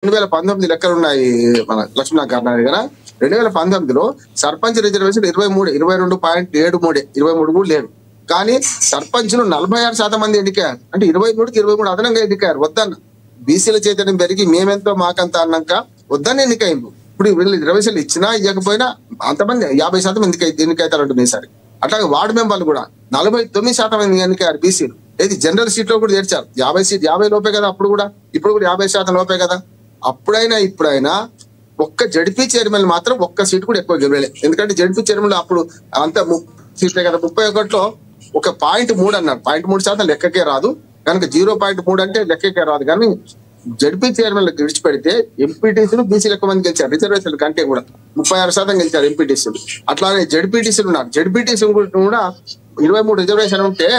2019 లెక్కలు ఉన్నాయి మన లక్ష్మణ గారి దగ్గర. 2019లో సర్పంచ్ రిజర్వేషన్ 23 కూడా లేదు. కానీ సర్పంచ్లు 46% మంది ఎన్నికయ్యారు. అంటే 23కి 23 అదనంగా ఎన్నికయ్యారు. వద్దన్న బీసీల చైతన్యం పెరిగి మేమెంతో మాకంత అన్నాక వద్దని ఎన్నికైంది. ఇప్పుడు వీళ్ళు రిజర్వేషన్లు ఇచ్చినా ఇవ్వకపోయినా అంతమంది 50% ఎన్నికైతారంటుంది ఈసారి. అట్లాగే వార్డు మెంబర్లు కూడా 49% మంది ఎన్నికయ్యారు బీసీలు. ఏది జనరల్ సీట్ లో కూడా చేర్చారు. 50 లోపే కదా అప్పుడు కూడా, ఇప్పుడు కూడా 50% లోపే కదా. అప్పుడైనా ఇప్పుడైనా ఒక్క జడ్పీ చైర్మన్ మాత్రం ఒక్క సీట్ కూడా ఎక్కువ గెలవలేదు. ఎందుకంటే జడ్పీ చైర్మన్ అప్పుడు అంత సీట్లే కదా. 31లో ఒక 0.3 అన్నారు. 0.3% లెక్కకే రాదు కనుక 0.3 అంటే లెక్కకే రాదు. కానీ జడ్పీ చైర్మన్ విడిచిపెడితే ఎంపీటీసీలు బీసీలు ఎక్కువ మంది గెలిచారు. రిజర్వేషన్ కంటే కూడా 36% గెలిచారు ఎంపీటీసీలు. అట్లానే జడ్పీటీసీలు ఉన్నారు. జడ్పీటీసీలు కూడా 23 రిజర్వేషన్ ఉంటే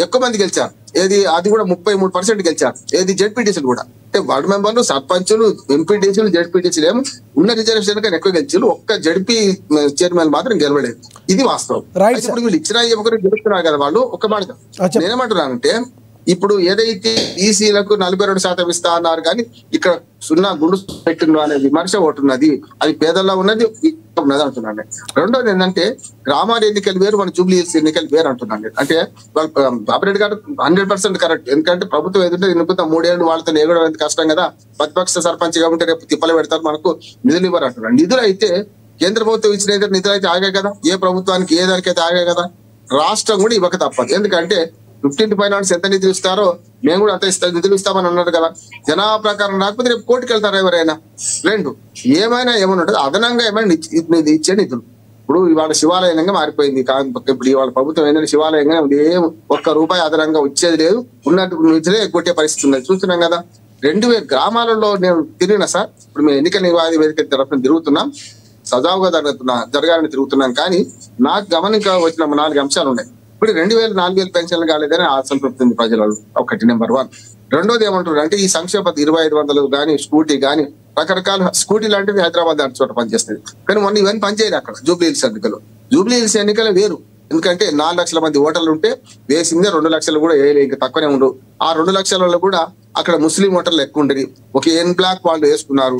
ఎక్కువ మంది గెలిచారు. ఏది అది కూడా 33% గెలిచారు. ఏది జడ్పీటీసీలు కూడా. అంటే వార్డు మెంబర్లు, సర్పంచులు, ఎంపీటీసీలు, జడ్పీటీసీలు ఏమో ఉన్న రిజర్వేషన్ కన్నా ఎక్కువ గెలిచారు. ఒక్క జడ్పీ చైర్మన్ మాత్రం గెలవలేదు. ఇది వాస్తవం. ఇప్పుడు వీళ్ళు ఇచ్చినా ఒకరు గెలుస్తున్నారు కదా. వాళ్ళు ఒక్క మాట నేనేమంటున్నానంటే, ఇప్పుడు ఏదైతే బీసీలకు 42% ఇస్తా అన్నారు కానీ ఇక్కడ 0 గుండు పెట్టిండ్రు అనే విమర్శ ఒకటి ఉన్నది. అది పేదల్లో ఉన్నది ఉన్నది అంటున్నాను. రెండోది ఏంటంటే గ్రామాల ఎన్నికలు వేరు, మన జూబ్లీ హిల్స్ ఎన్నికలు వేరు అంటున్నాను. అంటే వాళ్ళు బాబిరెడ్డి గారు 100% కరెక్ట్. ఎందుకంటే ప్రభుత్వం ఏదంటే ఎన్నుకుంటా 3 ఏళ్ళు వాళ్ళతో ఎగడం ఎంత కష్టం కదా. ప్రతిపక్ష సర్పంచ్ గా ఉంటే రేపు తిప్పలు పెడతారు, మనకు నిధులు ఇవ్వరు అంటున్నాను. నిధులు అయితే కేంద్ర ప్రభుత్వం ఇచ్చిన నిధులు అయితే ఆగాయి కదా. ఏ ప్రభుత్వానికి ఏ దానికైతే ఆగాయి కదా. రాష్ట్రం కూడా ఇవ్వక తప్పదు. ఎందుకంటే 15 ఫైనాన్స్ ఎంత నిధులు ఇస్తారో మేము కూడా అంత నిధులు ఇస్తామని అన్నారు కదా. జనాభా ప్రకారం రాకపోతే రేపు కోర్టుకు వెళ్తారు ఎవరైనా. రెండు ఏమైనా ఉంటుంది అదనంగా ఏమైనా ఇచ్చే నిధులు. ఇప్పుడు ఇవాళ శివాలయంగా మారిపోయింది. ఇప్పుడు ఇవాళ ప్రభుత్వం ఏంటంటే శివాలయంగా ఏం ₹1 అదనంగా వచ్చేది లేదు. ఉన్నట్టు నిధులే కొట్టే పరిస్థితి ఉన్నది. చూస్తున్నాం కదా. 2000 గ్రామాలలో నేను తిరిగిన సార్. ఇప్పుడు మేము ఎన్నికల నిర్వాహి వేదిక తరఫున తిరుగుతున్నాం, సజావుగా జరగాలని తిరుగుతున్నాం. కానీ నాకు గమనిక వచ్చిన 4 అంశాలు ఉన్నాయి. ఇప్పుడు 2000-4000 పెన్షన్లు కాలేదని అసంతృప్తి ఉంది ప్రజలలో. ఒకటి నెంబర్ 1. రెండోది ఏమంటారు అంటే ఈ సంక్షేమ 2500 కానీ స్కూటీ కానీ రకరకాల స్కూటీ లాంటివి హైదరాబాద్ దాని చోట పనిచేస్తుంది. కానీ మొన్న ఇవన్నీ పనిచేయదు అక్కడ జూబ్లీ హిల్స్ ఎన్నికలు. జూబ్లీ హిల్స్ ఎన్నికలు వేరు. ఎందుకంటే 4 లక్షల మంది ఓటర్లు ఉంటే వేసిందే 2 లక్షలు కూడా వేయలే, ఇంకా తక్కువనే ఉండవు. ఆ 2 లక్షలలో కూడా అక్కడ ముస్లిం ఓటర్లు ఎక్కువ ఉండేది. ఒక ఎన్ బ్లాక్ వాళ్ళు వేసుకున్నారు.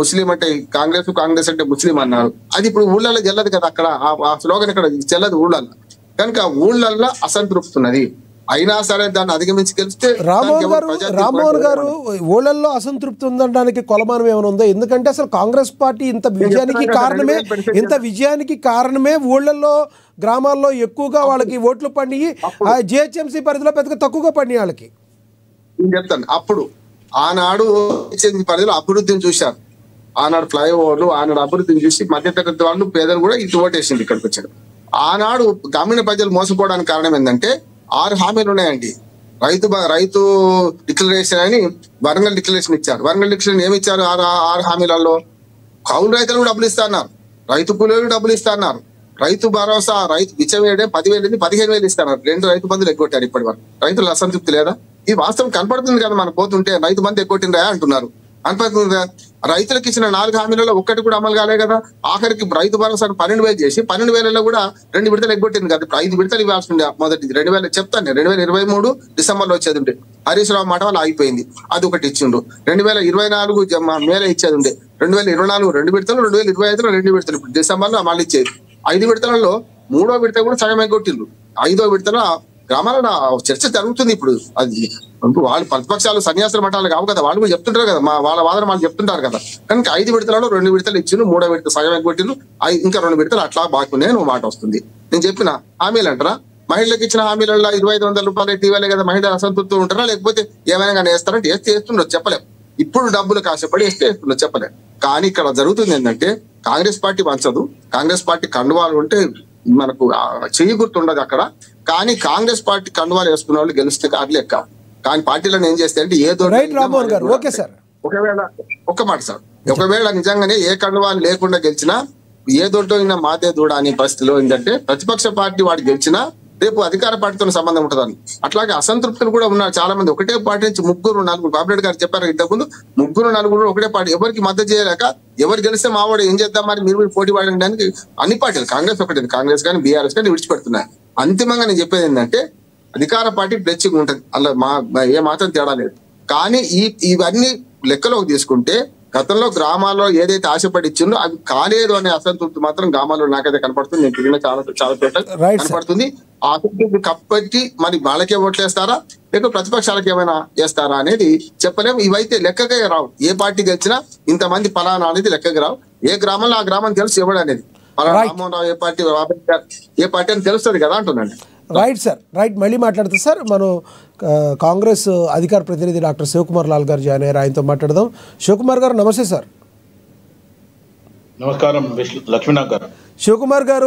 ముస్లిం అంటే కాంగ్రెస్ అంటే ముస్లిం అన్నారు. అది ఇప్పుడు ఊళ్ళల్లో చెల్లదు కదా. అక్కడ ఆ స్లోగన్ ఇక్కడ చెల్లదు ఊళ్ళల్లో. కనుక ఊళ్ళల్లో అసంతృప్తి ఉన్నది. అయినా సరే దాన్ని అధిగమించి గెలిస్తే రామ్మోహన్ గారు ఊళ్ళల్లో అసంతృప్తి ఉందనడానికి కొలమానం ఏమైనా ఉందో? ఎందుకంటే అసలు కాంగ్రెస్ పార్టీ ఇంత విజయానికి కారణమే ఊళ్ళల్లో గ్రామాల్లో ఎక్కువగా వాళ్ళకి ఓట్లు పడినాయి. జిహెచ్ఎంసీ పరిధిలో పెద్దగా తక్కువగా పడినాయి వాళ్ళకి. నేను చెప్తాను. అప్పుడు ఆనాడు పరిధిలో అభివృద్ధిని చూశారు. ఆనాడు ఫ్లైఓవర్లు, ఆనాడు అభివృద్ధిని చూసి మధ్యతరగతి వాళ్ళు పేదలు కూడా ఇటు ఓటేసింది ఇక్కడికి వచ్చారు. ఆనాడు గ్రామీణ ప్రజలు మోసపోవడానికి కారణం ఏంటంటే 6 హామీలు ఉన్నాయండి. రైతు డిక్లరేషన్ అని వరంగల్ డిక్లరేషన్ ఇచ్చారు. వరంగల్ డిక్లరేషన్ ఏమి ఇచ్చారు? 6 హామీలలో కౌలు రైతులకు డబ్బులు ఇస్తా అన్నారు, రైతు కూలీలకు డబ్బులు ఇస్తా అన్నారు, రైతు భరోసా, రైతు బిచ్చం వేయడం 10,000 15,000 ఇస్తున్నారు. 2 రైతు బంధులు ఎగ్గొట్టారు. ఇప్పటి వరకు రైతుల అసంతృప్తి లేదా? ఈ వాస్తవం కనపడుతుంది కదా. మనం పోతుంటే రైతు బంధు ఎగ్గొట్టిందా అంటున్నారు. అనిపిస్తుంది. రైతులకు ఇచ్చిన 4 హామీలలో ఒక్కటి కూడా అమలు కాలే కదా. ఆఖరికి రైతు భరోసా 12,000 చేసి 12,000లో కూడా 2 విడతలు ఎగ్గొట్టింది కదా. ఇప్పుడు 5 విడతలు ఇవ్వాల్సింది. మొదటిది 2000 చెప్తాను, 2023 డిసెంబర్లో వచ్చేది ఉండే. హరీష్ రావు మాట వల్ల ఆగిపోయింది. అది ఒకటి ఇచ్చిండు. 2024 మేలో ఇచ్చేది ఉండే. 2024 2 విడతలు, 2025లో 2 విడతలు. ఇప్పుడు డిసెంబర్లో మళ్ళీ ఇచ్చేది. 5 విడతలలో 3వ విడత కూడా సగం ఎగ్గొట్టిండ్రు. 5వ విడతలో గ్రామాలలో చర్చ జరుగుతుంది. ఇప్పుడు అది వాళ్ళు ప్రతిపక్షాలు సన్యాసుల మఠాలు కావు కదా. వాళ్ళు కూడా చెప్తుంటారు కదా, వాళ్ళ వాదన వాళ్ళు చెప్తుంటారు కదా. కనుక 5 విడతలలో 2 విడతలు ఇచ్చిండ్రు, 3వ విడత సగం ఎగ్గొట్టిండ్రు. ఇంకా 2 విడతలు అట్లా బాకీ ఉన్నాయి. నువ్వు మాట వస్తుంది. నేను చెప్పిన హామీలు అంటారా? మహిళలకు ఇచ్చిన హామీలలో ₹2,500 ఇటీవలే కదా. మహిళలు అసంతృప్తి ఉంటారా? లేకపోతే ఏమైనా కానీ వేస్తారంటే వేస్తుండో చెప్పలేం. ఇప్పుడు డబ్బులు కాసేపడి వేస్తుండో చెప్పలేం. కానీ ఇక్కడ జరుగుతుంది ఏంటంటే కాంగ్రెస్ పార్టీ పంచదు. కాంగ్రెస్ పార్టీ కండువాలు ఉంటే మనకు చెయ్యి గుర్తుండదు అక్కడ. కానీ కాంగ్రెస్ పార్టీ కండువాలు వేసుకున్న వాళ్ళు గెలిస్తే కార్లు ఎక్క. కానీ పార్టీలను ఏం చేస్తే అంటే ఒకవేళ నిజంగానే ఏ కండువాలు లేకుండా గెలిచినా ఏ దొడ్డో మాదే దూడ అనే పరిస్థితిలో ఏంటంటే ప్రతిపక్ష పార్టీ వాడు గెలిచినా రేపు అధికార పార్టీతో సంబంధం ఉంటుందని. అట్లాగే అసంతృప్తులు కూడా ఉన్నారు చాలా మంది. ఒకటే పార్టీ నుంచి 3-4 బాబిరెడ్డి గారు చెప్పారు ఇంతకుముందు. 3-4 ఒకటే పార్టీ ఎవరికి మద్దతు చేయలేక ఎవరు గెలిస్తే మావాడు ఏం చేద్దాం మరి మీరు పోటీ పడడానికి అన్ని పార్టీలు కాంగ్రెస్ ఒకటి, కాంగ్రెస్ కానీ బీఆర్ఎస్ కానీ విడిచిపెడుతున్నాయి. అంతిమంగా నేను చెప్పేది ఏంటంటే అధికార పార్టీ బ్లెచ్చింగ్ ఉంటుంది. అలా ఏ మాత్రం తేడా లేదు. కానీ ఇవన్నీ లెక్కలోకి తీసుకుంటే గతంలో గ్రామాల్లో ఏదైతే ఆశపడి ఇచ్చిందో అవి కాలేదు అనే అసంతృప్తి మాత్రం గ్రామాల్లో నాకైతే కనపడుతుంది. నేను తిరిగిన చాలా చాలా చోట కనపడుతుంది. ఆ అసంతృప్తి కప్పట్టి మరి వాళ్ళకే ఓట్లేస్తారా లేక ప్రతిపక్షాలకు ఏమైనా వేస్తారా అనేది చెప్పలేము. ఇవైతే లెక్కగా రావు. ఏ పార్టీ గెలిచినా ఇంతమంది ఫలానా అనేది లెక్కగా రావు. ఏ గ్రామంలో ఆ గ్రామం తెలుసు ఎవడు అనేది. రామ్మోహన్ రావు ఏ పార్టీ అని తెలుస్తుంది కదా అంటున్నాను. Right sir, right. మళ్ళీ మాట్లాడుతుంది సార్. మనం కాంగ్రెస్ అధికార ప్రతినిధి డాక్టర్ శివకుమార్ లాల్ గారు జాయిన్ అయ్యారు, ఆయనతో మాట్లాడదాం. శివకుమార్ గారు నమస్తే సార్. నమస్కారం లక్ష్మీనాథ్ గారు. శివకుమార్ గారు